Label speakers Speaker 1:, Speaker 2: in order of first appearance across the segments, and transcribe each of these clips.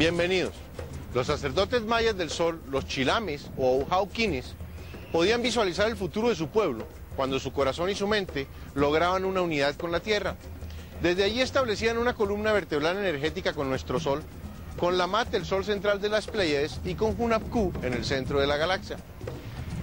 Speaker 1: Bienvenidos. Los sacerdotes mayas del sol, los chilames o auhauquines, podían visualizar el futuro de su pueblo cuando su corazón y su mente lograban una unidad con la tierra. Desde allí establecían una columna vertebral energética con nuestro sol, con Lammat, el sol central de las Pléyades, y con Hunahpu en el centro de la galaxia.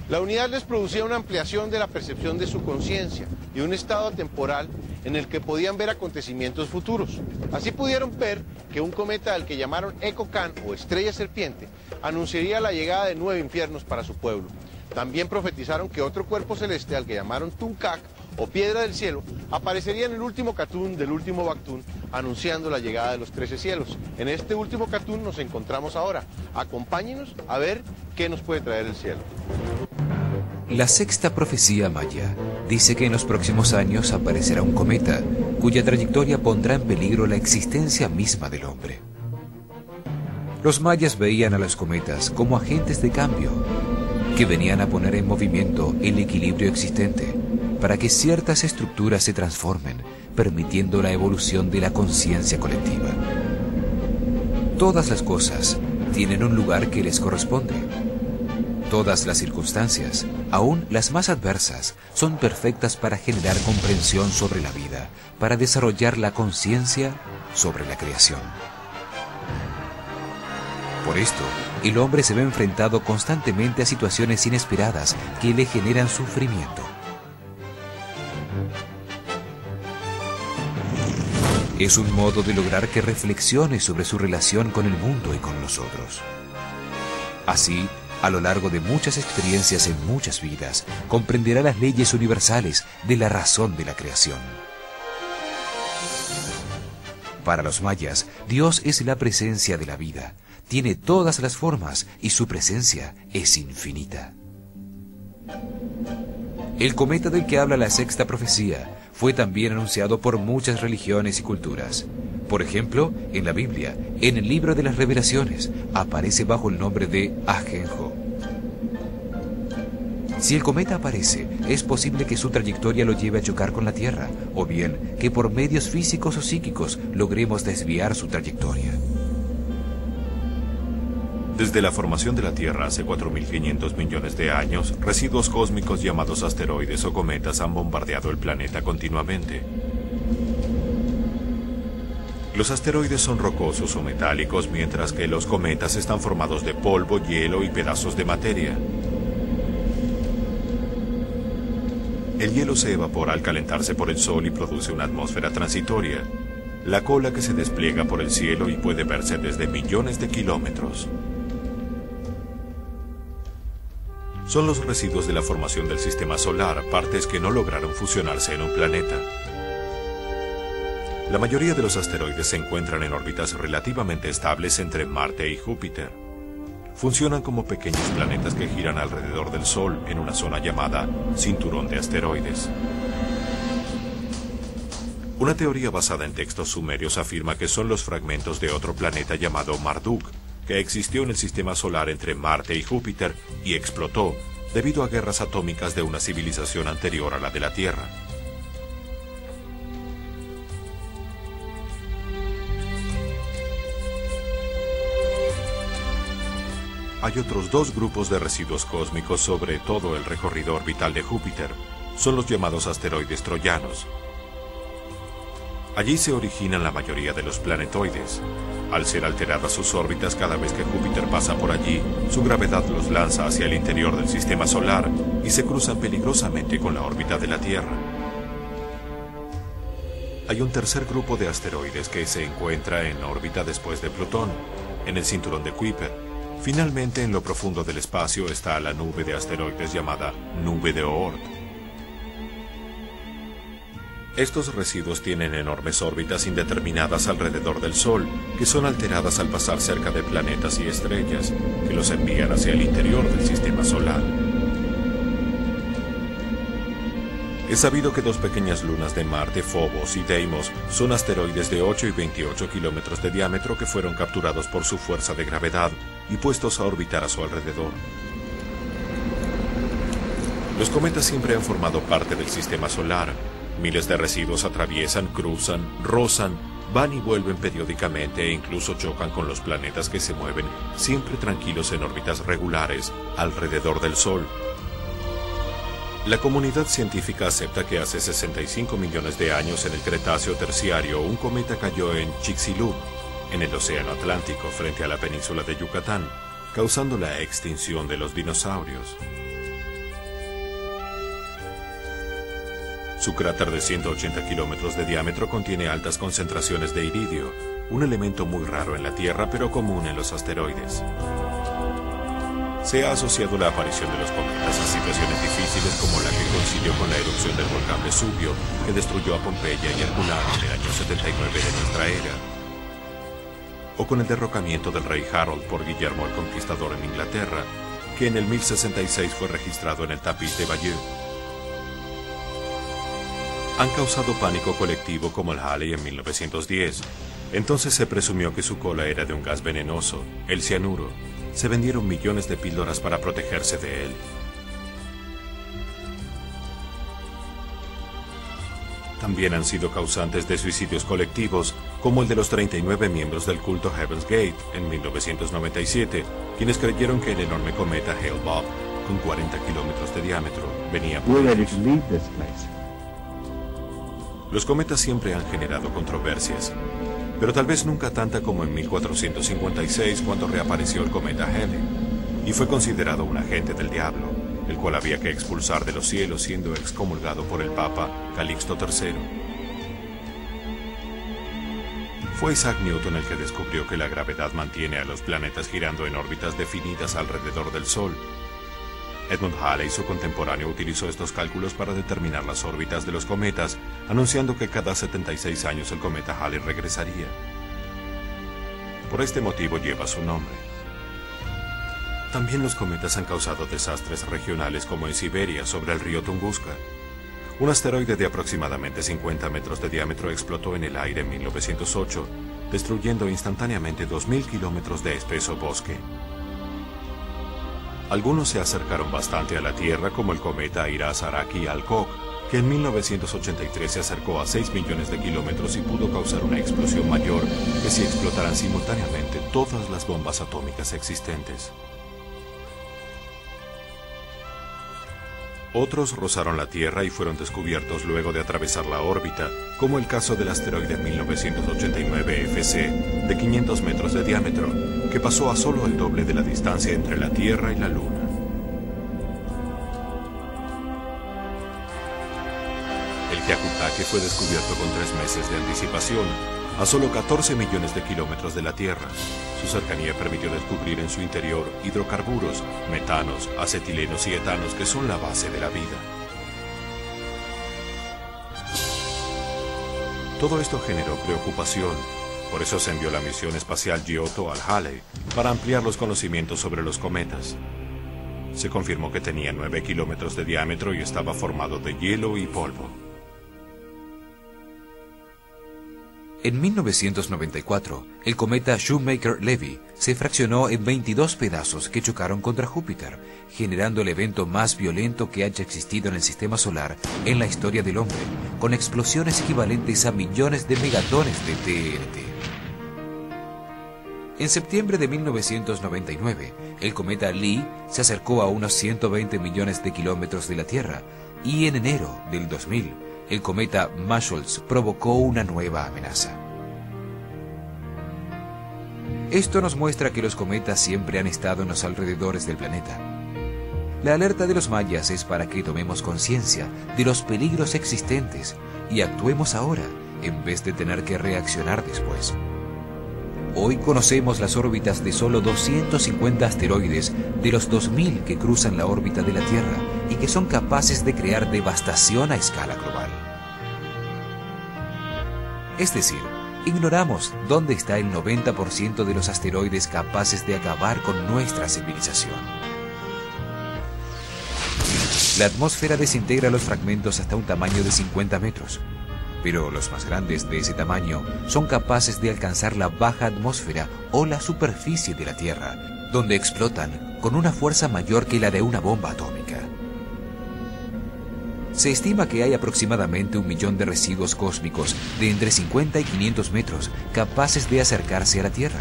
Speaker 1: La unidad les producía una ampliación de la percepción de su conciencia y un estado temporal en el que podían ver acontecimientos futuros. Así pudieron ver que un cometa al que llamaron Ecocan o estrella serpiente anunciaría la llegada de 9 infiernos para su pueblo. También profetizaron que otro cuerpo celeste al que llamaron Tunkak o piedra del cielo aparecería en el último Catún del último Bactún, anunciando la llegada de los 13 cielos. En este último Catún nos encontramos ahora. Acompáñenos a ver qué nos puede traer el cielo.
Speaker 2: La sexta profecía maya dice que en los próximos años aparecerá un cometa cuya trayectoria pondrá en peligro la existencia misma del hombre. Los mayas veían a los cometas como agentes de cambio que venían a poner en movimiento el equilibrio existente para que ciertas estructuras se transformen, permitiendo la evolución de la conciencia colectiva. Todas las cosas tienen un lugar que les corresponde. Todas las circunstancias, aún las más adversas, son perfectas para generar comprensión sobre la vida, para desarrollar la conciencia sobre la creación. Por esto, el hombre se ve enfrentado constantemente a situaciones inesperadas que le generan sufrimiento. Es un modo de lograr que reflexione sobre su relación con el mundo y con los otros. Así, a lo largo de muchas experiencias en muchas vidas, comprenderá las leyes universales de la razón de la creación. Para los mayas, Dios es la presencia de la vida, tiene todas las formas y su presencia es infinita. El cometa del que habla la sexta profecía fue también anunciado por muchas religiones y culturas. Por ejemplo, en la Biblia, en el libro de las Revelaciones, aparece bajo el nombre de Ajenjo. Si el cometa aparece, es posible que su trayectoria lo lleve a chocar con la Tierra, o bien que por medios físicos o psíquicos logremos desviar su trayectoria.
Speaker 3: Desde la formación de la Tierra hace 4.500 millones de años, residuos cósmicos llamados asteroides o cometas han bombardeado el planeta continuamente. Los asteroides son rocosos o metálicos, mientras que los cometas están formados de polvo, hielo y pedazos de materia. El hielo se evapora al calentarse por el Sol y produce una atmósfera transitoria, la cola que se despliega por el cielo y puede verse desde millones de kilómetros. Son los residuos de la formación del sistema solar, partes que no lograron fusionarse en un planeta. La mayoría de los asteroides se encuentran en órbitas relativamente estables entre Marte y Júpiter. Funcionan como pequeños planetas que giran alrededor del Sol en una zona llamada cinturón de asteroides. Una teoría basada en textos sumerios afirma que son los fragmentos de otro planeta llamado Marduk, que existió en el sistema solar entre Marte y Júpiter y explotó debido a guerras atómicas de una civilización anterior a la de la Tierra. Hay otros dos grupos de residuos cósmicos sobre todo el recorrido orbital de Júpiter. Son los llamados asteroides troyanos. Allí se originan la mayoría de los planetoides. Al ser alteradas sus órbitas cada vez que Júpiter pasa por allí, su gravedad los lanza hacia el interior del sistema solar y se cruzan peligrosamente con la órbita de la Tierra. Hay un tercer grupo de asteroides que se encuentra en órbita después de Plutón, en el cinturón de Kuiper. Finalmente, en lo profundo del espacio está la nube de asteroides llamada Nube de Oort. Estos residuos tienen enormes órbitas indeterminadas alrededor del Sol, que son alteradas al pasar cerca de planetas y estrellas, que los envían hacia el interior del sistema solar. Es sabido que dos pequeñas lunas de Marte, Phobos y Deimos, son asteroides de 8 y 28 kilómetros de diámetro que fueron capturados por su fuerza de gravedad y puestos a orbitar a su alrededor. Los cometas siempre han formado parte del sistema solar. Miles de residuos atraviesan, cruzan, rozan van y vuelven periódicamente e incluso chocan con los planetas que se mueven, siempre tranquilos en órbitas regulares, alrededor del Sol. La comunidad científica acepta que hace 65 millones de años en el Cretáceo Terciario un cometa cayó en Chicxulub, en el Océano Atlántico frente a la península de Yucatán, causando la extinción de los dinosaurios. Su cráter de 180 kilómetros de diámetro contiene altas concentraciones de iridio, un elemento muy raro en la Tierra pero común en los asteroides. Se ha asociado la aparición de los cometas a situaciones difíciles como la que coincidió con la erupción del volcán Vesubio, que destruyó a Pompeya y Herculano en el año 79 de nuestra era, o con el derrocamiento del rey Harold por Guillermo el Conquistador en Inglaterra, que en el 1066 fue registrado en el tapiz de Bayeux. Han causado pánico colectivo como el Halley en 1910. Entonces se presumió que su cola era de un gas venenoso, el cianuro. Se vendieron millones de píldoras para protegerse de él. También han sido causantes de suicidios colectivos, como el de los 39 miembros del culto Heaven's Gate en 1997, quienes creyeron que el enorme cometa Hale-Bopp, con 40 kilómetros de diámetro, venía por ellos. Los cometas siempre han generado controversias, pero tal vez nunca tanta como en 1456 cuando reapareció el cometa Halley, y fue considerado un agente del diablo, el cual había que expulsar de los cielos siendo excomulgado por el Papa Calixto III. Fue Isaac Newton el que descubrió que la gravedad mantiene a los planetas girando en órbitas definidas alrededor del Sol. Edmund Halley, su contemporáneo, utilizó estos cálculos para determinar las órbitas de los cometas, anunciando que cada 76 años el cometa Halley regresaría. Por este motivo lleva su nombre. También los cometas han causado desastres regionales como en Siberia, sobre el río Tunguska. Un asteroide de aproximadamente 50 metros de diámetro explotó en el aire en 1908, destruyendo instantáneamente 2.000 kilómetros de espeso bosque. Algunos se acercaron bastante a la Tierra, como el cometa Iraz-Araki-Alcock, que en 1983 se acercó a 6 millones de kilómetros y pudo causar una explosión mayor que si explotaran simultáneamente todas las bombas atómicas existentes. Otros rozaron la Tierra y fueron descubiertos luego de atravesar la órbita, como el caso del asteroide 1989 FC, de 500 metros de diámetro, que pasó a solo el doble de la distancia entre la Tierra y la Luna. El Hyakutake fue descubierto con 3 meses de anticipación, a solo 14 millones de kilómetros de la Tierra. Su cercanía permitió descubrir en su interior hidrocarburos, metanos, acetilenos y etanos que son la base de la vida. Todo esto generó preocupación, por eso se envió la misión espacial Giotto al Halley para ampliar los conocimientos sobre los cometas. Se confirmó que tenía 9 kilómetros de diámetro y estaba formado de hielo y polvo.
Speaker 2: En 1994, el cometa Shoemaker-Levy se fraccionó en 22 pedazos que chocaron contra Júpiter, generando el evento más violento que haya existido en el sistema solar en la historia del hombre, con explosiones equivalentes a millones de megatones de TNT. En septiembre de 1999, el cometa Lee se acercó a unos 120 millones de kilómetros de la Tierra, y en enero del 2000, el cometa Marshalls provocó una nueva amenaza. Esto nos muestra que los cometas siempre han estado en los alrededores del planeta. La alerta de los mayas es para que tomemos conciencia de los peligros existentes y actuemos ahora en vez de tener que reaccionar después. Hoy conocemos las órbitas de solo 250 asteroides de los 2000 que cruzan la órbita de la Tierra y que son capaces de crear devastación a escala global. Es decir, ignoramos dónde está el 90% de los asteroides capaces de acabar con nuestra civilización. La atmósfera desintegra los fragmentos hasta un tamaño de 50 metros. Pero los más grandes de ese tamaño son capaces de alcanzar la baja atmósfera o la superficie de la Tierra, donde explotan con una fuerza mayor que la de una bomba atómica. Se estima que hay aproximadamente 1 millón de residuos cósmicos de entre 50 y 500 metros capaces de acercarse a la Tierra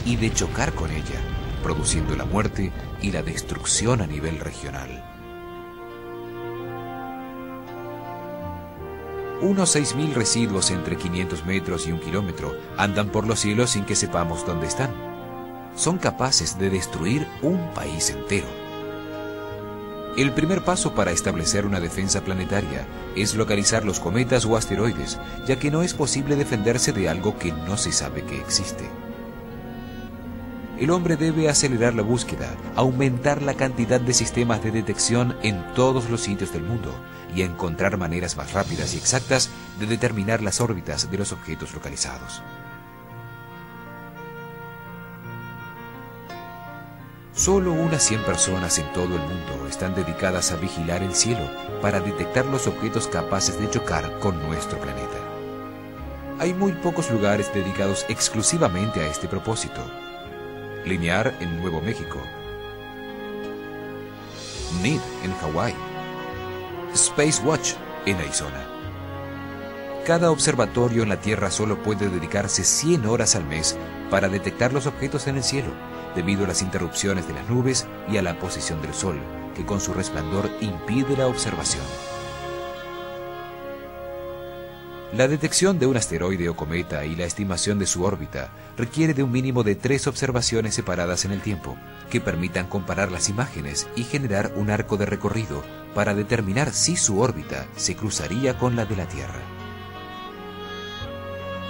Speaker 2: y de chocar con ella, produciendo la muerte y la destrucción a nivel regional. Unos 6.000 residuos entre 500 metros y 1 kilómetro andan por los cielos sin que sepamos dónde están. Son capaces de destruir un país entero. El primer paso para establecer una defensa planetaria es localizar los cometas o asteroides, ya que no es posible defenderse de algo que no se sabe que existe. El hombre debe acelerar la búsqueda, aumentar la cantidad de sistemas de detección en todos los sitios del mundo y encontrar maneras más rápidas y exactas de determinar las órbitas de los objetos localizados. Solo unas 100 personas en todo el mundo están dedicadas a vigilar el cielo para detectar los objetos capaces de chocar con nuestro planeta. Hay muy pocos lugares dedicados exclusivamente a este propósito. Linear en Nuevo México, NID en Hawái, Space Watch en Arizona. Cada observatorio en la Tierra solo puede dedicarse 100 horas al mes para detectar los objetos en el cielo, debido a las interrupciones de las nubes y a la posición del Sol, que con su resplandor impide la observación. La detección de un asteroide o cometa y la estimación de su órbita requiere de un mínimo de 3 observaciones separadas en el tiempo, que permitan comparar las imágenes y generar un arco de recorrido para determinar si su órbita se cruzaría con la de la Tierra.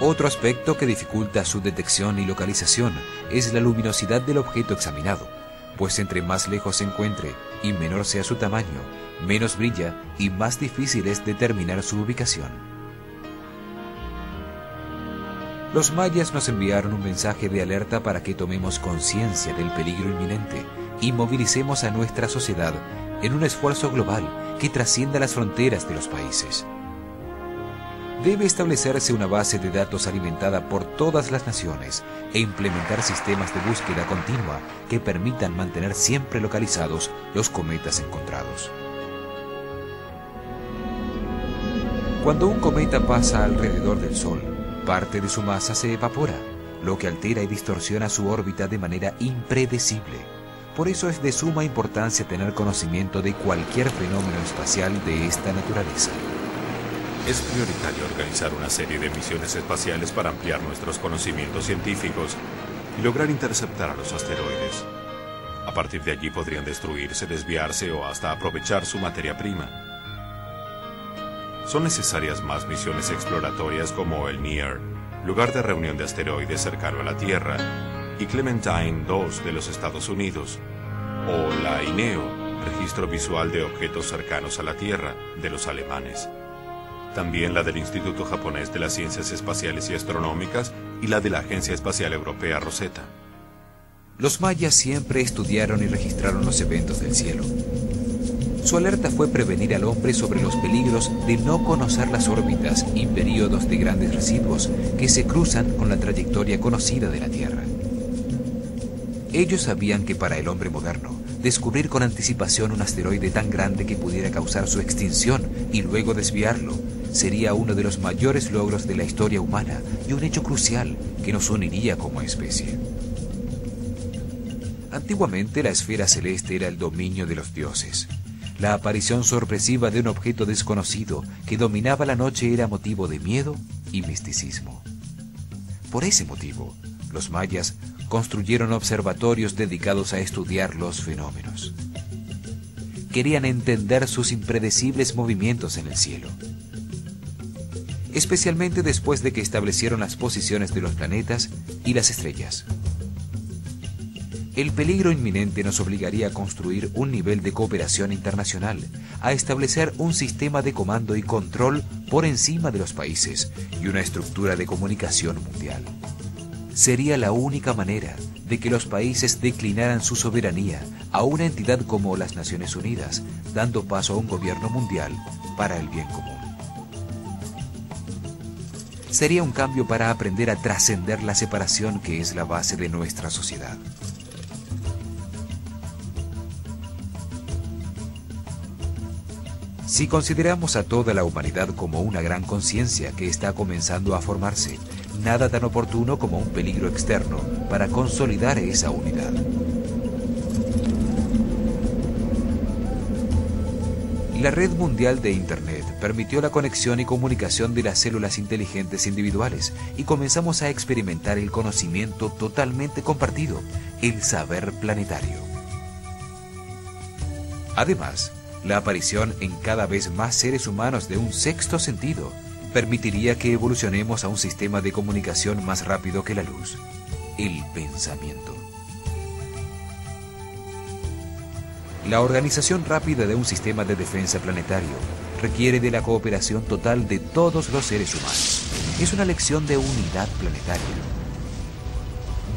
Speaker 2: Otro aspecto que dificulta su detección y localización es la luminosidad del objeto examinado, pues entre más lejos se encuentre y menor sea su tamaño, menos brilla y más difícil es determinar su ubicación. Los mayas nos enviaron un mensaje de alerta para que tomemos conciencia del peligro inminente y movilicemos a nuestra sociedad en un esfuerzo global que trascienda las fronteras de los países. Debe establecerse una base de datos alimentada por todas las naciones e implementar sistemas de búsqueda continua que permitan mantener siempre localizados los cometas encontrados. Cuando un cometa pasa alrededor del Sol, parte de su masa se evapora, lo que altera y distorsiona su órbita de manera impredecible. Por eso es de suma importancia tener conocimiento de cualquier fenómeno espacial de esta naturaleza.
Speaker 3: Es prioritario organizar una serie de misiones espaciales para ampliar nuestros conocimientos científicos y lograr interceptar a los asteroides. A partir de allí podrían destruirse, desviarse o hasta aprovechar su materia prima. Son necesarias más misiones exploratorias como el NEAR, lugar de reunión de asteroides cercano a la Tierra, y Clementine 2 de los Estados Unidos, o la INEO, registro visual de objetos cercanos a la Tierra, de los alemanes. También la del Instituto Japonés de las Ciencias Espaciales y Astronómicas y la de la Agencia Espacial Europea Rosetta.
Speaker 2: Los mayas siempre estudiaron y registraron los eventos del cielo. Su alerta fue prevenir al hombre sobre los peligros de no conocer las órbitas y períodos de grandes residuos que se cruzan con la trayectoria conocida de la Tierra. Ellos sabían que para el hombre moderno, descubrir con anticipación un asteroide tan grande que pudiera causar su extinción y luego desviarlo sería uno de los mayores logros de la historia humana y un hecho crucial que nos uniría como especie. Antiguamente la esfera celeste era el dominio de los dioses. La aparición sorpresiva de un objeto desconocido que dominaba la noche era motivo de miedo y misticismo. Por ese motivo, los mayas construyeron observatorios dedicados a estudiar los fenómenos. Querían entender sus impredecibles movimientos en el cielo, especialmente después de que establecieron las posiciones de los planetas y las estrellas. El peligro inminente nos obligaría a construir un nivel de cooperación internacional, a establecer un sistema de comando y control por encima de los países y una estructura de comunicación mundial. Sería la única manera de que los países declinaran su soberanía a una entidad como las Naciones Unidas, dando paso a un gobierno mundial para el bien común. Sería un cambio para aprender a trascender la separación que es la base de nuestra sociedad. Si consideramos a toda la humanidad como una gran conciencia que está comenzando a formarse, nada tan oportuno como un peligro externo para consolidar esa unidad. La red mundial de Internet permitió la conexión y comunicación de las células inteligentes individuales y comenzamos a experimentar el conocimiento totalmente compartido, el saber planetario. Además, la aparición en cada vez más seres humanos de un sexto sentido permitiría que evolucionemos a un sistema de comunicación más rápido que la luz, el pensamiento. La organización rápida de un sistema de defensa planetario requiere de la cooperación total de todos los seres humanos. Es una lección de unidad planetaria.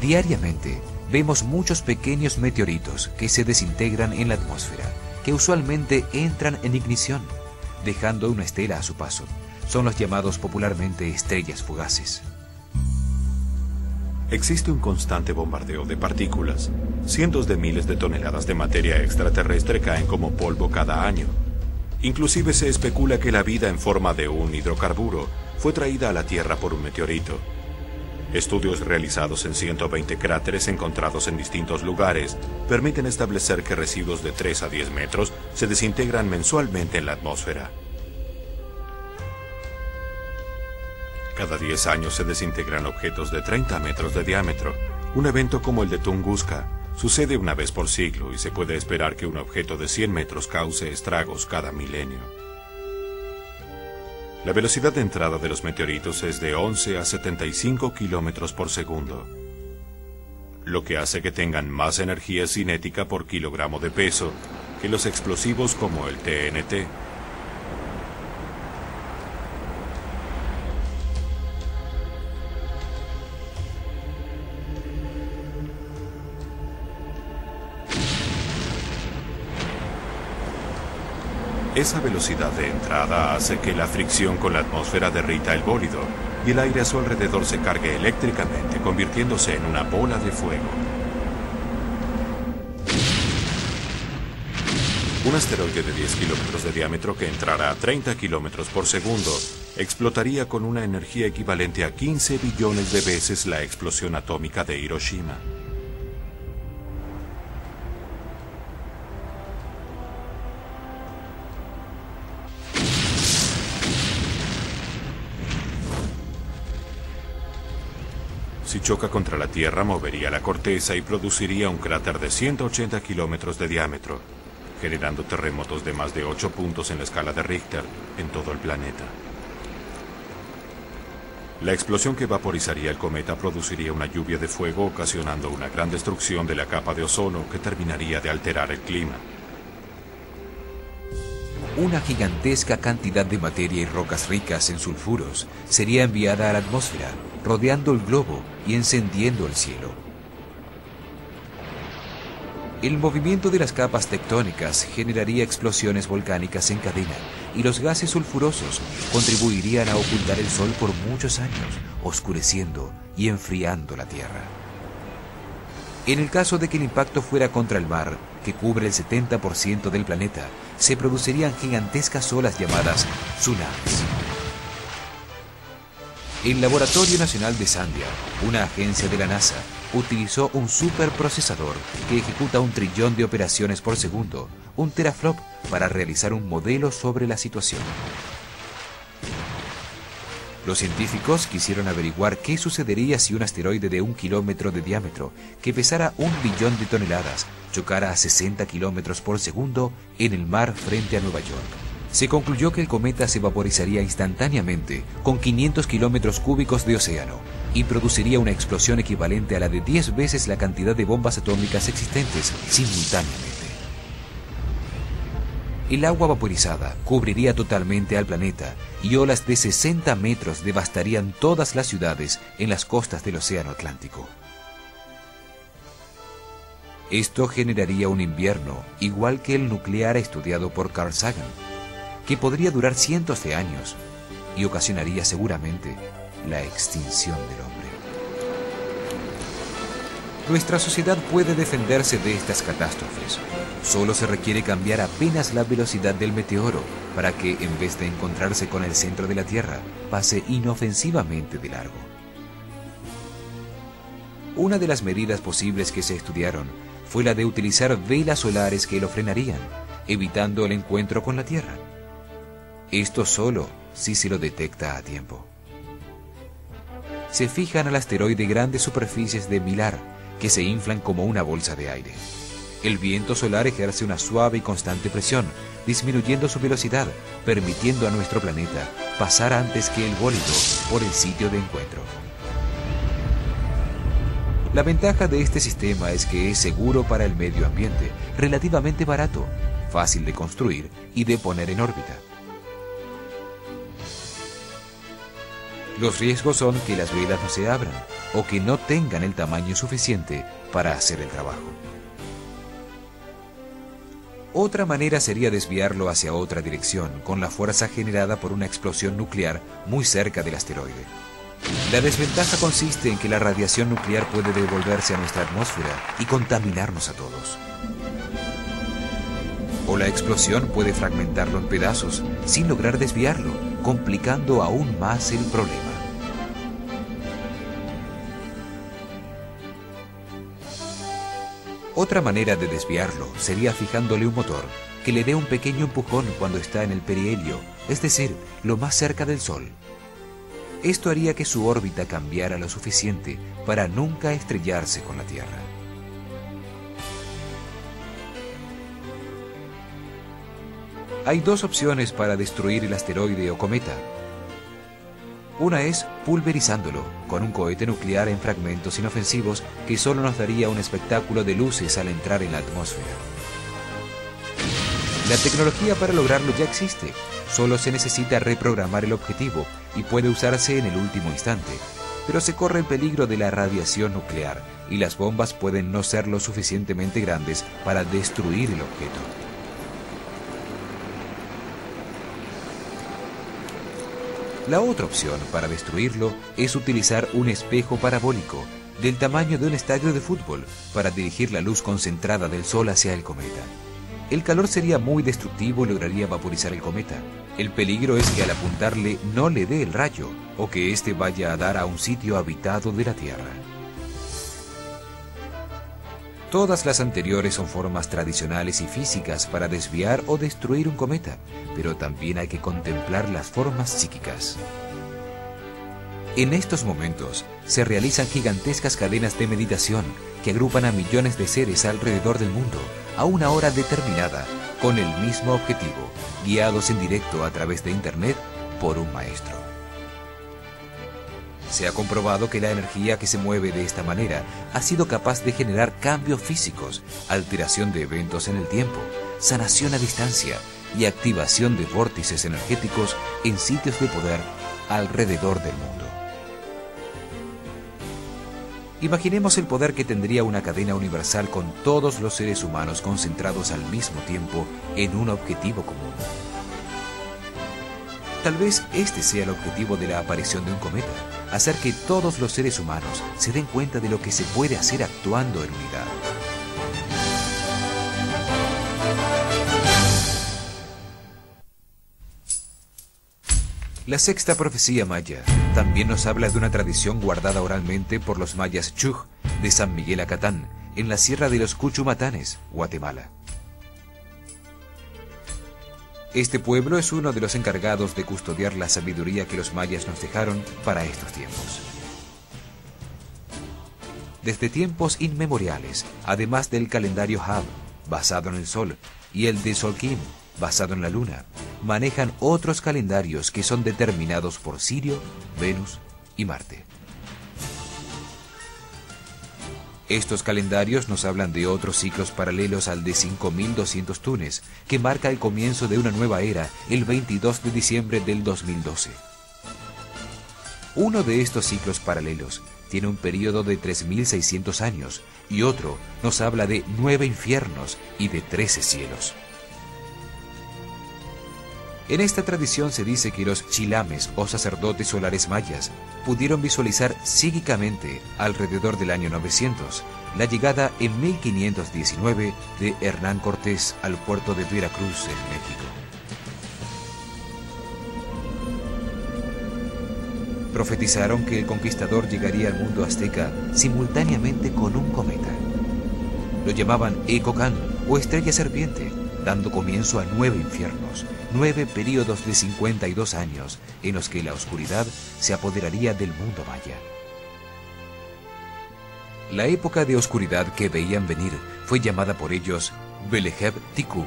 Speaker 2: Diariamente vemos muchos pequeños meteoritos que se desintegran en la atmósfera, que usualmente entran en ignición, dejando una estela a su paso. Son los llamados popularmente estrellas fugaces.
Speaker 3: Existe un constante bombardeo de partículas. Cientos de miles de toneladas de materia extraterrestre caen como polvo cada año. Inclusive se especula que la vida en forma de un hidrocarburo fue traída a la Tierra por un meteorito. Estudios realizados en 120 cráteres encontrados en distintos lugares permiten establecer que residuos de 3 a 10 metros se desintegran mensualmente en la atmósfera. Cada 10 años se desintegran objetos de 30 metros de diámetro. Un evento como el de Tunguska sucede una vez por siglo y se puede esperar que un objeto de 100 metros cause estragos cada milenio. La velocidad de entrada de los meteoritos es de 11 a 75 kilómetros por segundo, lo que hace que tengan más energía cinética por kilogramo de peso que los explosivos como el TNT. Esa velocidad de entrada hace que la fricción con la atmósfera derrita el bólido y el aire a su alrededor se cargue eléctricamente, convirtiéndose en una bola de fuego. Un asteroide de 10 kilómetros de diámetro que entrara a 30 kilómetros por segundo explotaría con una energía equivalente a 15 billones de veces la explosión atómica de Hiroshima. Si choca contra la Tierra, movería la corteza y produciría un cráter de 180 kilómetros de diámetro, generando terremotos de más de 8 puntos en la escala de Richter en todo el planeta. La explosión que vaporizaría el cometa produciría una lluvia de fuego, ocasionando una gran destrucción de la capa de ozono que terminaría de alterar el clima.
Speaker 2: Una gigantesca cantidad de materia y rocas ricas en sulfuros sería enviada a la atmósfera, rodeando el globo y encendiendo el cielo. El movimiento de las capas tectónicas generaría explosiones volcánicas en cadena y los gases sulfurosos contribuirían a ocultar el sol por muchos años, oscureciendo y enfriando la Tierra. En el caso de que el impacto fuera contra el mar, que cubre el 70% del planeta, se producirían gigantescas olas llamadas tsunamis. El Laboratorio Nacional de Sandia, una agencia de la NASA, utilizó un superprocesador que ejecuta 1 trillón de operaciones por segundo, un teraflop, para realizar un modelo sobre la situación. Los científicos quisieron averiguar qué sucedería si un asteroide de 1 kilómetro de diámetro, que pesara 1 billón de toneladas, chocara a 60 kilómetros por segundo en el mar frente a Nueva York. Se concluyó que el cometa se vaporizaría instantáneamente con 500 kilómetros cúbicos de océano y produciría una explosión equivalente a la de 10 veces la cantidad de bombas atómicas existentes simultáneamente. El agua vaporizada cubriría totalmente al planeta y olas de 60 metros devastarían todas las ciudades en las costas del Océano Atlántico. Esto generaría un invierno igual que el nuclear estudiado por Carl Sagan, que podría durar cientos de años y ocasionaría seguramente la extinción del hombre. Nuestra sociedad puede defenderse de estas catástrofes. Solo se requiere cambiar apenas la velocidad del meteoro para que, en vez de encontrarse con el centro de la Tierra, pase inofensivamente de largo. Una de las medidas posibles que se estudiaron fue la de utilizar velas solares que lo frenarían, evitando el encuentro con la Tierra. Esto solo si se lo detecta a tiempo. Se fijan al asteroide grandes superficies de Millar, que se inflan como una bolsa de aire. El viento solar ejerce una suave y constante presión, disminuyendo su velocidad, permitiendo a nuestro planeta pasar antes que el bólido por el sitio de encuentro. La ventaja de este sistema es que es seguro para el medio ambiente, relativamente barato, fácil de construir y de poner en órbita. Los riesgos son que las velas no se abran o que no tengan el tamaño suficiente para hacer el trabajo. Otra manera sería desviarlo hacia otra dirección con la fuerza generada por una explosión nuclear muy cerca del asteroide. La desventaja consiste en que la radiación nuclear puede devolverse a nuestra atmósfera y contaminarnos a todos. O la explosión puede fragmentarlo en pedazos sin lograr desviarlo, complicando aún más el problema. Otra manera de desviarlo sería fijándole un motor que le dé un pequeño empujón cuando está en el perihelio, es decir, lo más cerca del Sol. Esto haría que su órbita cambiara lo suficiente para nunca estrellarse con la Tierra. Hay dos opciones para destruir el asteroide o cometa. Una es pulverizándolo con un cohete nuclear en fragmentos inofensivos que solo nos daría un espectáculo de luces al entrar en la atmósfera. La tecnología para lograrlo ya existe, solo se necesita reprogramar el objetivo y puede usarse en el último instante, pero se corre el peligro de la radiación nuclear y las bombas pueden no ser lo suficientemente grandes para destruir el objeto. La otra opción para destruirlo es utilizar un espejo parabólico del tamaño de un estadio de fútbol para dirigir la luz concentrada del Sol hacia el cometa. El calor sería muy destructivo y lograría vaporizar el cometa. El peligro es que al apuntarle no le dé el rayo o que éste vaya a dar a un sitio habitado de la Tierra. Todas las anteriores son formas tradicionales y físicas para desviar o destruir un cometa, pero también hay que contemplar las formas psíquicas. En estos momentos se realizan gigantescas cadenas de meditación que agrupan a millones de seres alrededor del mundo a una hora determinada con el mismo objetivo, guiados en directo a través de Internet por un maestro. Se ha comprobado que la energía que se mueve de esta manera ha sido capaz de generar cambios físicos, alteración de eventos en el tiempo, sanación a distancia y activación de vórtices energéticos en sitios de poder alrededor del mundo. Imaginemos el poder que tendría una cadena universal con todos los seres humanos concentrados al mismo tiempo en un objetivo común. Tal vez este sea el objetivo de la aparición de un cometa, hacer que todos los seres humanos se den cuenta de lo que se puede hacer actuando en unidad. La sexta profecía maya también nos habla de una tradición guardada oralmente por los mayas Chuj de San Miguel Acatán, en la Sierra de los Cuchumatanes, Guatemala. Este pueblo es uno de los encargados de custodiar la sabiduría que los mayas nos dejaron para estos tiempos. Desde tiempos inmemoriales, además del calendario Hab, basado en el sol, y el de Solquim, basado en la luna, manejan otros calendarios que son determinados por Sirio, Venus y Marte. Estos calendarios nos hablan de otros ciclos paralelos al de 5200 Tunes, que marca el comienzo de una nueva era el 22 de diciembre del 2012. Uno de estos ciclos paralelos tiene un periodo de 3600 años y otro nos habla de 9 infiernos y de 13 cielos. En esta tradición se dice que los chilames o sacerdotes solares mayas pudieron visualizar psíquicamente alrededor del año 900 la llegada en 1519 de Hernán Cortés al puerto de Veracruz, en México. Profetizaron que el conquistador llegaría al mundo azteca simultáneamente con un cometa. Lo llamaban Ecocán o estrella serpiente, dando comienzo a 9 infiernos, 9 períodos de 52 años en los que la oscuridad se apoderaría del mundo maya. La época de oscuridad que veían venir fue llamada por ellos Belejeb Ticú.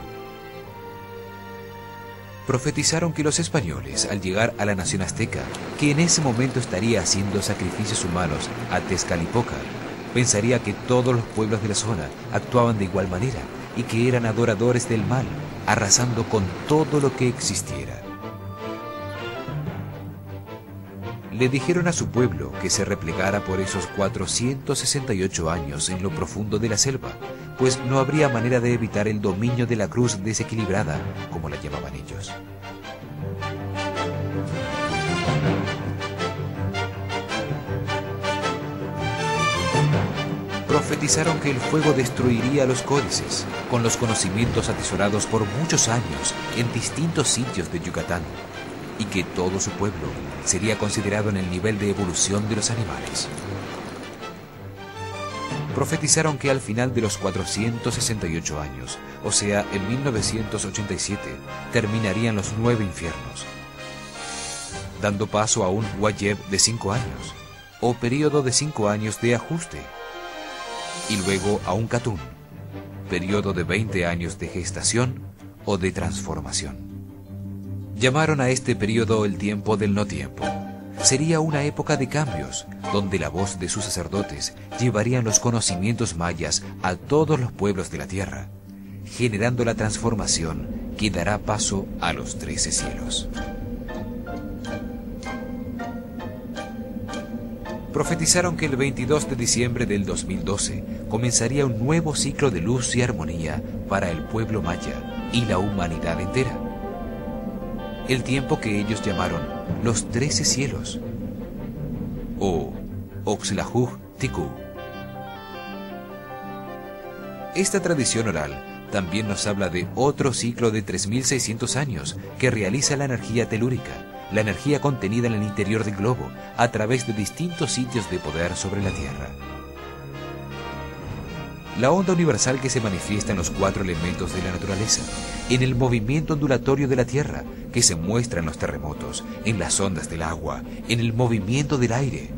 Speaker 2: Profetizaron que los españoles, al llegar a la nación azteca, que en ese momento estaría haciendo sacrificios humanos a Tezcalipoca, pensaría que todos los pueblos de la zona actuaban de igual manera y que eran adoradores del mal, arrasando con todo lo que existiera. Le dijeron a su pueblo que se replegara por esos 468 años en lo profundo de la selva, pues no habría manera de evitar el dominio de la cruz desequilibrada, como la llamaban ellos. Profetizaron que el fuego destruiría los códices, con los conocimientos atesorados por muchos años en distintos sitios de Yucatán, y que todo su pueblo sería considerado en el nivel de evolución de los animales. Profetizaron que al final de los 468 años, o sea, en 1987, terminarían los 9 infiernos, dando paso a un Wayeb de 5 años, o período de 5 años de ajuste, y luego a un Catún, período de 20 años de gestación o de transformación. Llamaron a este período el tiempo del no tiempo. Sería una época de cambios, donde la voz de sus sacerdotes llevarían los conocimientos mayas a todos los pueblos de la tierra, generando la transformación que dará paso a los 13 cielos. Profetizaron que el 22 de diciembre del 2012 comenzaría un nuevo ciclo de luz y armonía para el pueblo maya y la humanidad entera. El tiempo que ellos llamaron los 13 cielos, o Oxlajuj Ticú. Esta tradición oral también nos habla de otro ciclo de 3.600 años que realiza la energía telúrica, la energía contenida en el interior del globo, a través de distintos sitios de poder sobre la Tierra. La onda universal que se manifiesta en los 4 elementos de la naturaleza, en el movimiento ondulatorio de la Tierra, que se muestra en los terremotos, en las ondas del agua, en el movimiento del aire,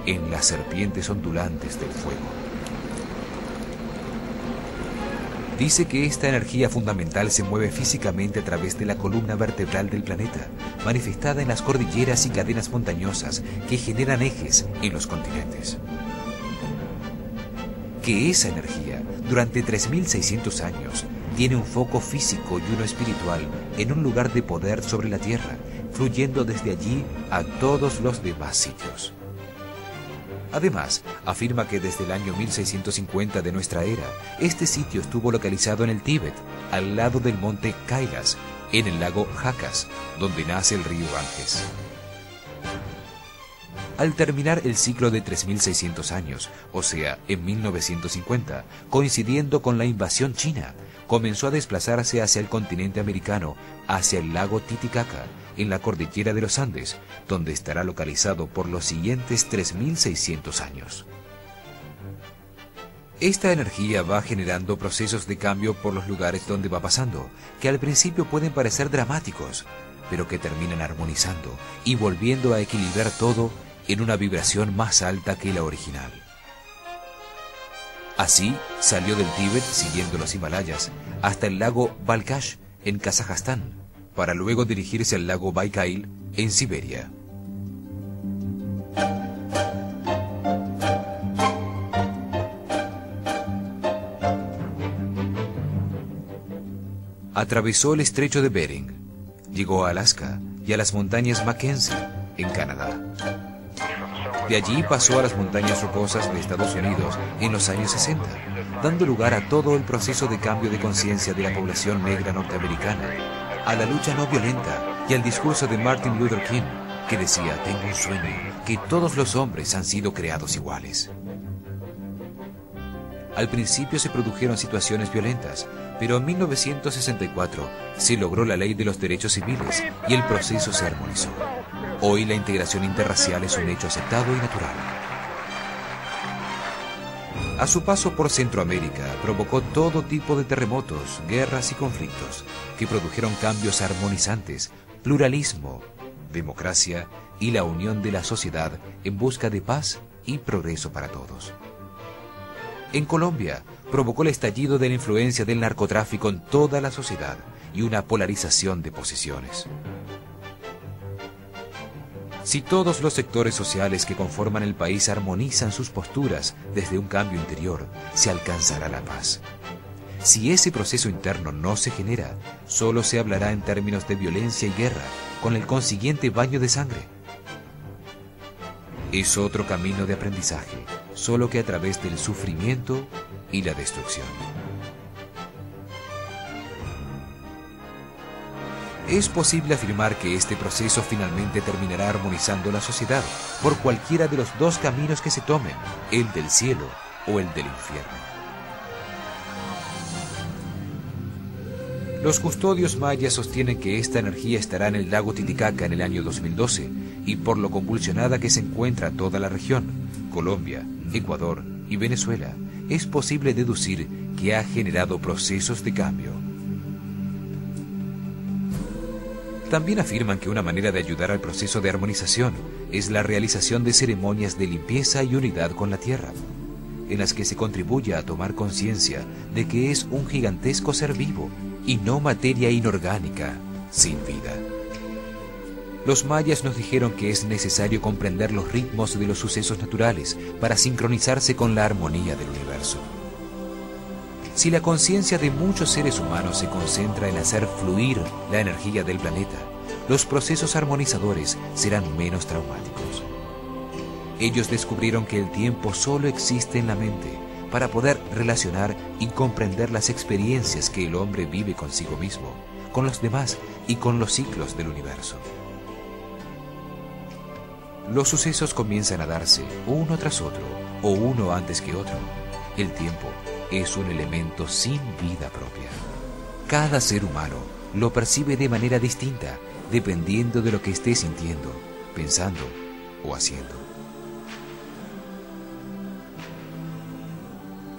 Speaker 2: en las serpientes ondulantes del fuego. Dice que esta energía fundamental se mueve físicamente a través de la columna vertebral del planeta, manifestada en las cordilleras y cadenas montañosas que generan ejes en los continentes. Que esa energía, durante 3.600 años, tiene un foco físico y uno espiritual en un lugar de poder sobre la Tierra, fluyendo desde allí a todos los demás sitios. Además, afirma que desde el año 1650 de nuestra era, este sitio estuvo localizado en el Tíbet, al lado del monte Kailas, en el lago Jacas, donde nace el río Ganges. Al terminar el ciclo de 3.600 años, o sea, en 1950, coincidiendo con la invasión china, comenzó a desplazarse hacia el continente americano, hacia el lago Titicaca, en la cordillera de los Andes, donde estará localizado por los siguientes 3.600 años. Esta energía va generando procesos de cambio por los lugares donde va pasando, que al principio pueden parecer dramáticos, pero que terminan armonizando y volviendo a equilibrar todo en una vibración más alta que la original. Así salió del Tíbet siguiendo los Himalayas hasta el lago Balkhash en Kazajstán, para luego dirigirse al lago Baikal en Siberia. Atravesó el estrecho de Bering, llegó a Alaska y a las montañas Mackenzie en Canadá. De allí pasó a las montañas rocosas de Estados Unidos en los años 60, dando lugar a todo el proceso de cambio de conciencia de la población negra norteamericana, a la lucha no violenta y al discurso de Martin Luther King, que decía: tengo un sueño, que todos los hombres han sido creados iguales. Al principio se produjeron situaciones violentas, pero en 1964 se logró la Ley de los Derechos Civiles y el proceso se armonizó. Hoy la integración interracial es un hecho aceptado y natural. A su paso por Centroamérica, provocó todo tipo de terremotos, guerras y conflictos, que produjeron cambios armonizantes, pluralismo, democracia y la unión de la sociedad en busca de paz y progreso para todos. En Colombia, provocó el estallido de la influencia del narcotráfico en toda la sociedad y una polarización de posiciones. Si todos los sectores sociales que conforman el país armonizan sus posturas desde un cambio interior, se alcanzará la paz. Si ese proceso interno no se genera, solo se hablará en términos de violencia y guerra, con el consiguiente baño de sangre. Es otro camino de aprendizaje, solo que a través del sufrimiento y la destrucción. Es posible afirmar que este proceso finalmente terminará armonizando la sociedad por cualquiera de los dos caminos que se tomen, el del cielo o el del infierno. Los custodios mayas sostienen que esta energía estará en el lago Titicaca en el año 2012 y por lo convulsionada que se encuentra toda la región, Colombia, Ecuador y Venezuela, es posible deducir que ha generado procesos de cambio. También afirman que una manera de ayudar al proceso de armonización es la realización de ceremonias de limpieza y unidad con la tierra, en las que se contribuye a tomar conciencia de que es un gigantesco ser vivo y no materia inorgánica, sin vida. Los mayas nos dijeron que es necesario comprender los ritmos de los sucesos naturales para sincronizarse con la armonía del universo. Si la conciencia de muchos seres humanos se concentra en hacer fluir la energía del planeta, los procesos armonizadores serán menos traumáticos. Ellos descubrieron que el tiempo solo existe en la mente para poder relacionar y comprender las experiencias que el hombre vive consigo mismo, con los demás y con los ciclos del universo. Los sucesos comienzan a darse uno tras otro o uno antes que otro. El tiempo es un elemento sin vida propia. Cada ser humano lo percibe de manera distinta, dependiendo de lo que esté sintiendo, pensando o haciendo.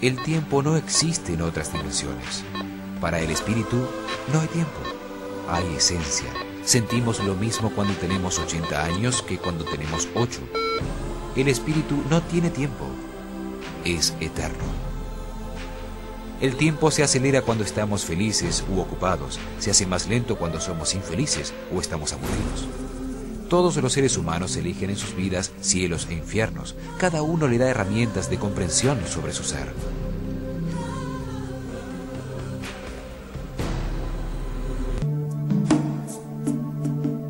Speaker 2: El tiempo no existe en otras dimensiones. Para el espíritu no hay tiempo, hay esencia. Sentimos lo mismo cuando tenemos 80 años que cuando tenemos 8. El espíritu no tiene tiempo, es eterno. El tiempo se acelera cuando estamos felices u ocupados, se hace más lento cuando somos infelices o estamos aburridos. Todos los seres humanos eligen en sus vidas cielos e infiernos. Cada uno le da herramientas de comprensión sobre su ser.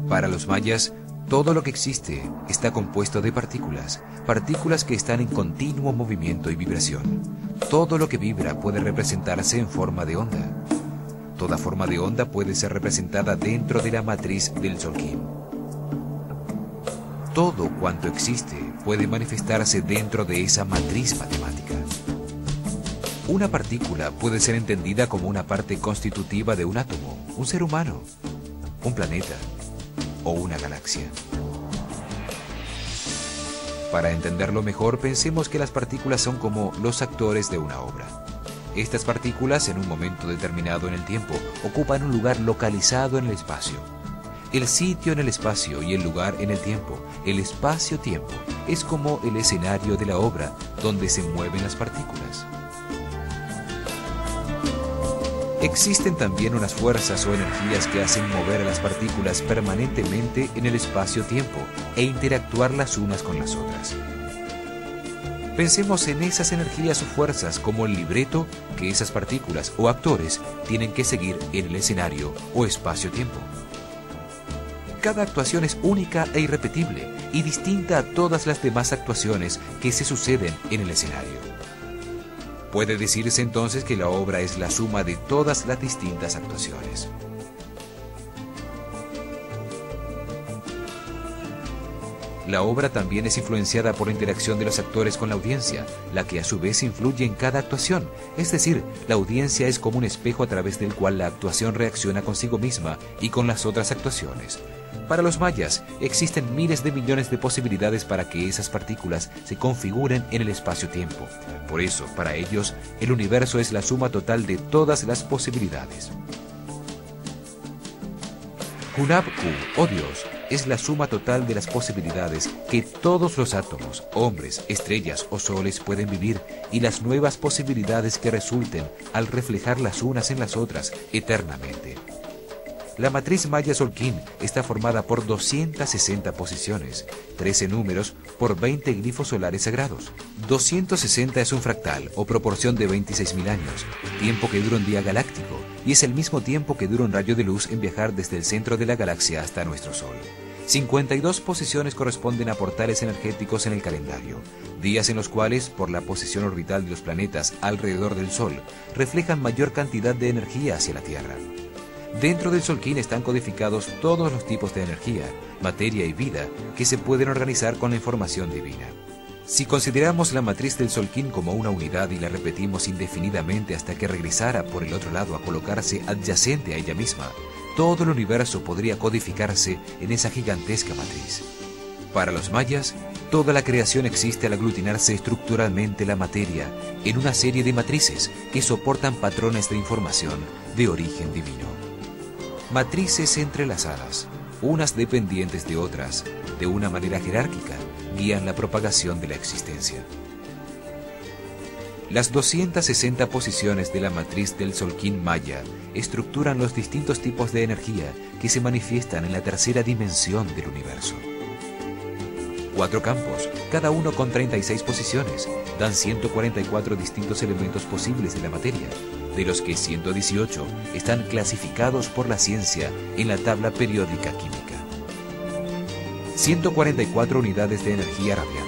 Speaker 2: Para los mayas, todo lo que existe está compuesto de partículas, partículas que están en continuo movimiento y vibración. Todo lo que vibra puede representarse en forma de onda. Toda forma de onda puede ser representada dentro de la matriz del Tzolk'in. Todo cuanto existe puede manifestarse dentro de esa matriz matemática. Una partícula puede ser entendida como una parte constitutiva de un átomo, un ser humano, un planeta o una galaxia. Para entenderlo mejor, pensemos que las partículas son como los actores de una obra. Estas partículas, en un momento determinado en el tiempo, ocupan un lugar localizado en el espacio. El sitio en el espacio y el lugar en el tiempo, el espacio-tiempo, es como el escenario de la obra donde se mueven las partículas. Existen también unas fuerzas o energías que hacen mover a las partículas permanentemente en el espacio-tiempo e interactuar las unas con las otras. Pensemos en esas energías o fuerzas como el libreto que esas partículas o actores tienen que seguir en el escenario o espacio-tiempo. Cada actuación es única e irrepetible y distinta a todas las demás actuaciones que se suceden en el escenario. Puede decirse entonces que la obra es la suma de todas las distintas actuaciones. La obra también es influenciada por la interacción de los actores con la audiencia, la que a su vez influye en cada actuación. Es decir, la audiencia es como un espejo a través del cual la actuación reacciona consigo misma y con las otras actuaciones. Para los mayas, existen miles de millones de posibilidades para que esas partículas se configuren en el espacio-tiempo. Por eso, para ellos, el universo es la suma total de todas las posibilidades. Hunab-Ku, o Dios, es la suma total de las posibilidades que todos los átomos, hombres, estrellas o soles pueden vivir y las nuevas posibilidades que resulten al reflejar las unas en las otras eternamente. La matriz maya Solquín está formada por 260 posiciones, 13 números por 20 glifos solares sagrados. 260 es un fractal o proporción de 26.000 años, tiempo que dura un día galáctico, y es el mismo tiempo que dura un rayo de luz en viajar desde el centro de la galaxia hasta nuestro Sol. 52 posiciones corresponden a portales energéticos en el calendario, días en los cuales, por la posición orbital de los planetas alrededor del Sol, reflejan mayor cantidad de energía hacia la Tierra. Dentro del Solquín están codificados todos los tipos de energía, materia y vida que se pueden organizar con la información divina. Si consideramos la matriz del Solquín como una unidad y la repetimos indefinidamente hasta que regresara por el otro lado a colocarse adyacente a ella misma, todo el universo podría codificarse en esa gigantesca matriz. Para los mayas, toda la creación existe al aglutinarse estructuralmente la materia en una serie de matrices que soportan patrones de información de origen divino. Matrices entrelazadas, unas dependientes de otras, de una manera jerárquica, guían la propagación de la existencia. Las 260 posiciones de la matriz del Solquín maya estructuran los distintos tipos de energía que se manifiestan en la tercera dimensión del universo. 4 campos, cada uno con 36 posiciones, dan 144 distintos elementos posibles de la materia, de los que 118 están clasificados por la ciencia en la tabla periódica química. 144 unidades de energía radiante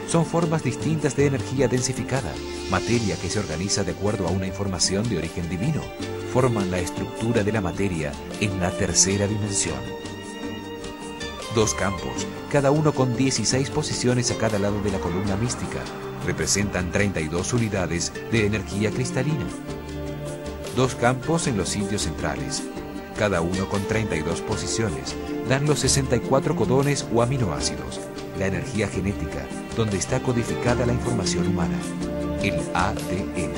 Speaker 2: son formas distintas de energía densificada, materia que se organiza de acuerdo a una información de origen divino, forman la estructura de la materia en la tercera dimensión. 2 campos, cada uno con 16 posiciones a cada lado de la columna mística, representan 32 unidades de energía cristalina. 2 campos en los sitios centrales, cada uno con 32 posiciones, dan los 64 codones o aminoácidos, la energía genética, donde está codificada la información humana, el ADN.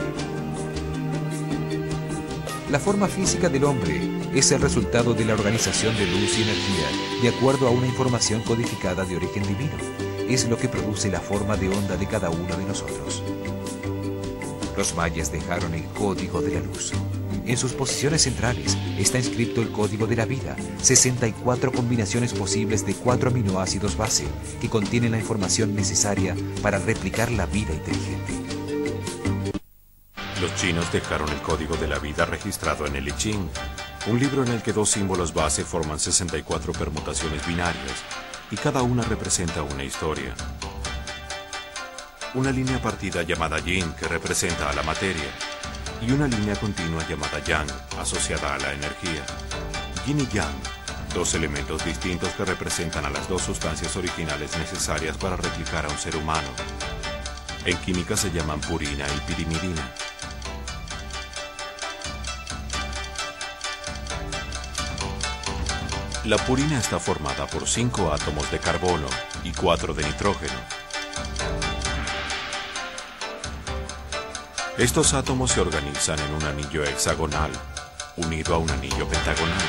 Speaker 2: La forma física del hombre es el resultado de la organización de luz y energía de acuerdo a una información codificada de origen divino. Es lo que produce la forma de onda de cada uno de nosotros. Los mayas dejaron el código de la luz. En sus posiciones centrales está inscrito el código de la vida, 64 combinaciones posibles de 4 aminoácidos base que contienen la información necesaria para replicar la vida inteligente.
Speaker 3: Los chinos dejaron el código de la vida registrado en el I Ching, un libro en el que 2 símbolos base forman 64 permutaciones binarias y cada una representa una historia. Una línea partida llamada Yin, que representa a la materia, y una línea continua llamada Yang, asociada a la energía. Yin y Yang, 2 elementos distintos que representan a las 2 sustancias originales necesarias para replicar a un ser humano. En química se llaman purina y pirimidina. La purina está formada por 5 átomos de carbono y 4 de nitrógeno. Estos átomos se organizan en un anillo hexagonal, unido a un anillo pentagonal.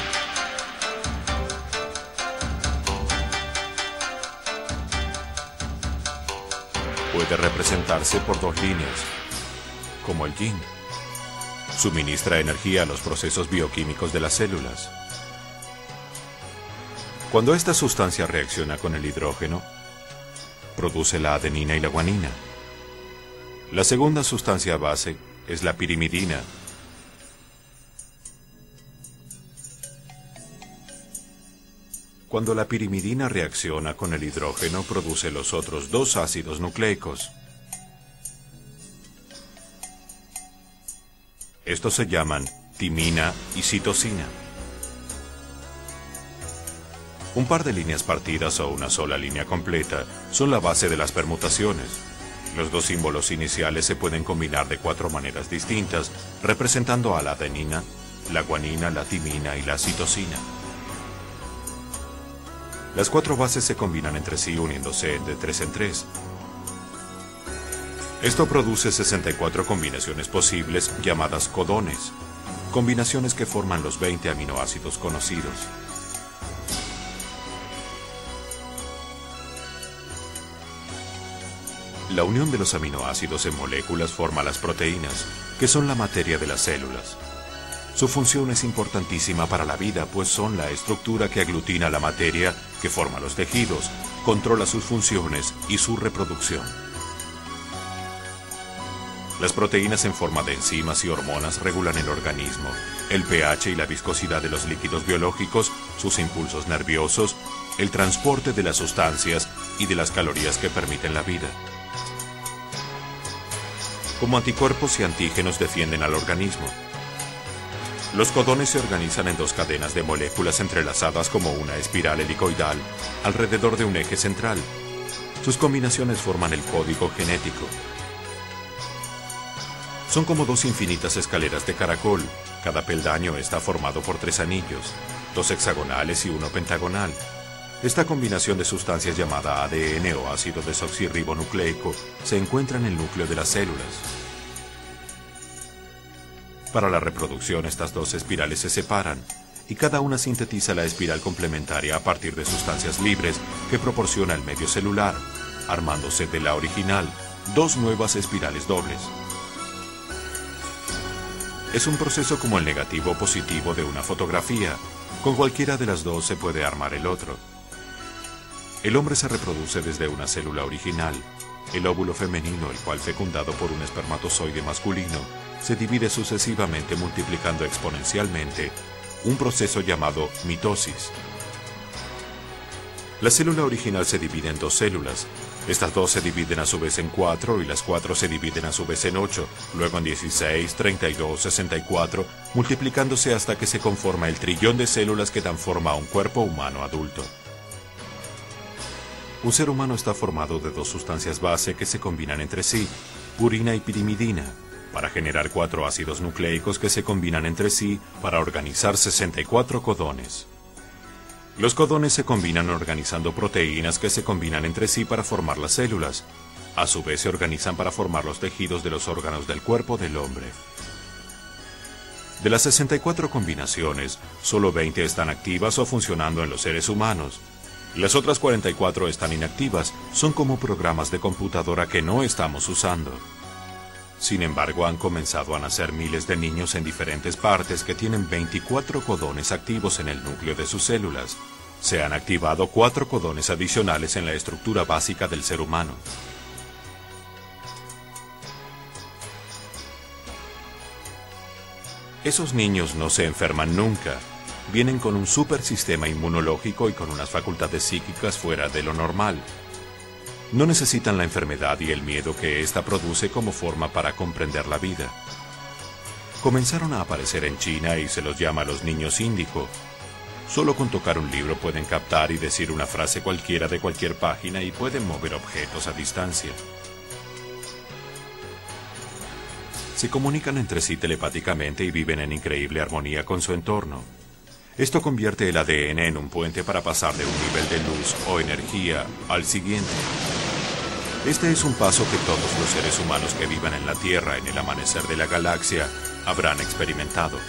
Speaker 3: Puede representarse por 2 líneas, como el yin. Suministra energía a los procesos bioquímicos de las células. Cuando esta sustancia reacciona con el hidrógeno, produce la adenina y la guanina. La segunda sustancia base es la pirimidina. Cuando la pirimidina reacciona con el hidrógeno, produce los otros 2 ácidos nucleicos. Estos se llaman timina y citosina. Un par de líneas partidas o una sola línea completa son la base de las permutaciones. Los dos símbolos iniciales se pueden combinar de 4 maneras distintas, representando a la adenina, la guanina, la timina y la citosina. Las 4 bases se combinan entre sí uniéndose de 3 en 3. Esto produce 64 combinaciones posibles llamadas codones, combinaciones que forman los 20 aminoácidos conocidos. La unión de los aminoácidos en moléculas forma las proteínas, que son la materia de las células. Su función es importantísima para la vida, pues son la estructura que aglutina la materia que forma los tejidos, controla sus funciones y su reproducción. Las proteínas en forma de enzimas y hormonas regulan el organismo, el pH y la viscosidad de los líquidos biológicos, sus impulsos nerviosos, el transporte de las sustancias y de las calorías que permiten la vida. Como anticuerpos y antígenos defienden al organismo. Los codones se organizan en 2 cadenas de moléculas entrelazadas como una espiral helicoidal alrededor de un eje central. Sus combinaciones forman el código genético. Son como 2 infinitas escaleras de caracol. Cada peldaño está formado por 3 anillos, 2 hexagonales y 1 pentagonal. Esta combinación de sustancias llamada ADN o ácido desoxirribonucleico se encuentra en el núcleo de las células. Para la reproducción, estas 2 espirales se separan y cada una sintetiza la espiral complementaria a partir de sustancias libres que proporciona el medio celular, armándose de la original 2 nuevas espirales dobles. Es un proceso como el negativo o positivo de una fotografía. Con cualquiera de las 2 se puede armar el otro. El hombre se reproduce desde una célula original. El óvulo femenino, el cual fecundado por un espermatozoide masculino, se divide sucesivamente multiplicando exponencialmente, un proceso llamado mitosis. La célula original se divide en 2 células. Estas 2 se dividen a su vez en 4 y las 4 se dividen a su vez en 8, luego en 16, 32, 64, multiplicándose hasta que se conforma el trillón de células que dan forma a un cuerpo humano adulto. Un ser humano está formado de 2 sustancias base que se combinan entre sí, purina y pirimidina, para generar 4 ácidos nucleicos que se combinan entre sí para organizar 64 codones. Los codones se combinan organizando proteínas que se combinan entre sí para formar las células. A su vez se organizan para formar los tejidos de los órganos del cuerpo del hombre. De las 64 combinaciones, solo 20 están activas o funcionando en los seres humanos. Las otras 44 están inactivas, son como programas de computadora que no estamos usando. Sin embargo, han comenzado a nacer miles de niños en diferentes partes que tienen 24 codones activos en el núcleo de sus células. Se han activado 4 codones adicionales en la estructura básica del ser humano. Esos niños no se enferman nunca. Vienen con un supersistema inmunológico y con unas facultades psíquicas fuera de lo normal. No necesitan la enfermedad y el miedo que ésta produce como forma para comprender la vida. Comenzaron a aparecer en China y se los llama los niños índigo. Solo con tocar un libro pueden captar y decir una frase cualquiera de cualquier página y pueden mover objetos a distancia. Se comunican entre sí telepáticamente y viven en increíble armonía con su entorno. Esto convierte el ADN en un puente para pasar de un nivel de luz o energía al siguiente. Este es un paso que todos los seres humanos que vivan en la Tierra en el amanecer de la galaxia habrán experimentado.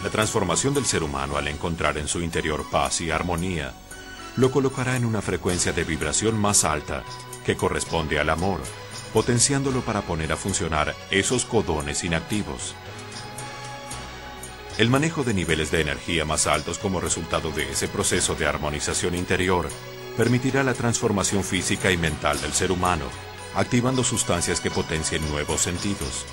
Speaker 3: La transformación del ser humano al encontrar en su interior paz y armonía lo colocará en una frecuencia de vibración más alta que corresponde al amor, potenciándolo para poner a funcionar esos codones inactivos. El manejo de niveles de energía más altos como resultado de ese proceso de armonización interior permitirá la transformación física y mental del ser humano, activando sustancias que potencien nuevos sentidos.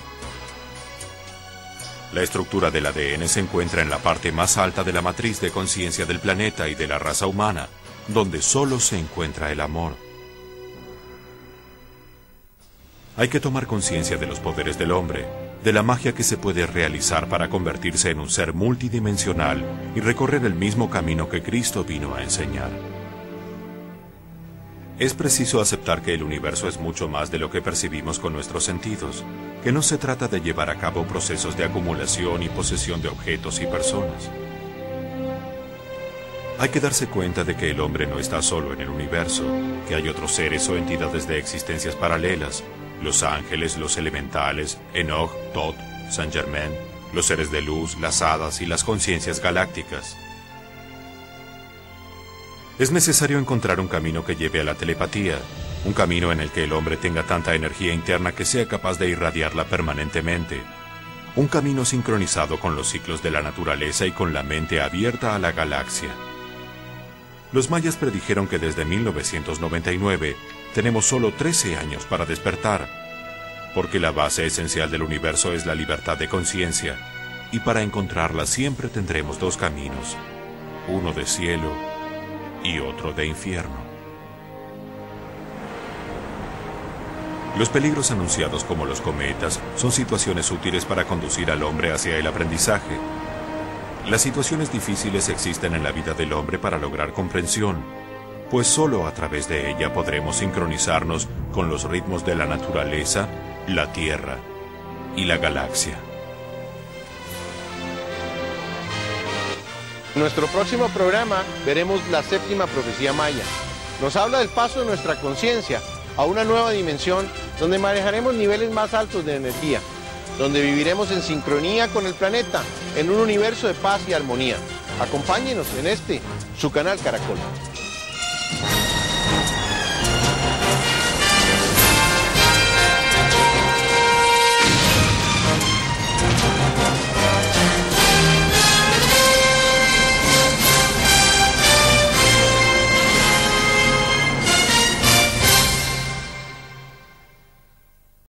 Speaker 3: La estructura del ADN se encuentra en la parte más alta de la matriz de conciencia del planeta y de la raza humana, donde solo se encuentra el amor. Hay que tomar conciencia de los poderes del hombre. de la magia que se puede realizar para convertirse en un ser multidimensional y recorrer el mismo camino que Cristo vino a enseñar. Es preciso aceptar que el universo es mucho más de lo que percibimos con nuestros sentidos, que no se trata de llevar a cabo procesos de acumulación y posesión de objetos y personas. Hay que darse cuenta de que el hombre no está solo en el universo, que hay otros seres o entidades de existencias paralelas, los ángeles, los elementales, Enoch, Thoth, Saint Germain, los seres de luz, las hadas y las conciencias galácticas. Es necesario encontrar un camino que lleve a la telepatía, un camino en el que el hombre tenga tanta energía interna que sea capaz de irradiarla permanentemente, un camino sincronizado con los ciclos de la naturaleza y con la mente abierta a la galaxia. Los mayas predijeron que desde 1999 tenemos solo 13 años para despertar, porque la base esencial del universo es la libertad de conciencia, y para encontrarla siempre tendremos dos caminos, uno de cielo y otro de infierno. Los peligros anunciados como los cometas son situaciones útiles para conducir al hombre hacia el aprendizaje. Las situaciones difíciles existen en la vida del hombre para lograr comprensión, pues solo a través de ella podremos sincronizarnos con los ritmos de la naturaleza, la Tierra y la galaxia.
Speaker 1: En nuestro próximo programa veremos la séptima profecía maya. Nos habla del paso de nuestra conciencia a una nueva dimensión donde manejaremos niveles más altos de energía, donde viviremos en sincronía con el planeta, en un universo de paz y armonía. Acompáñenos en su canal Caracol.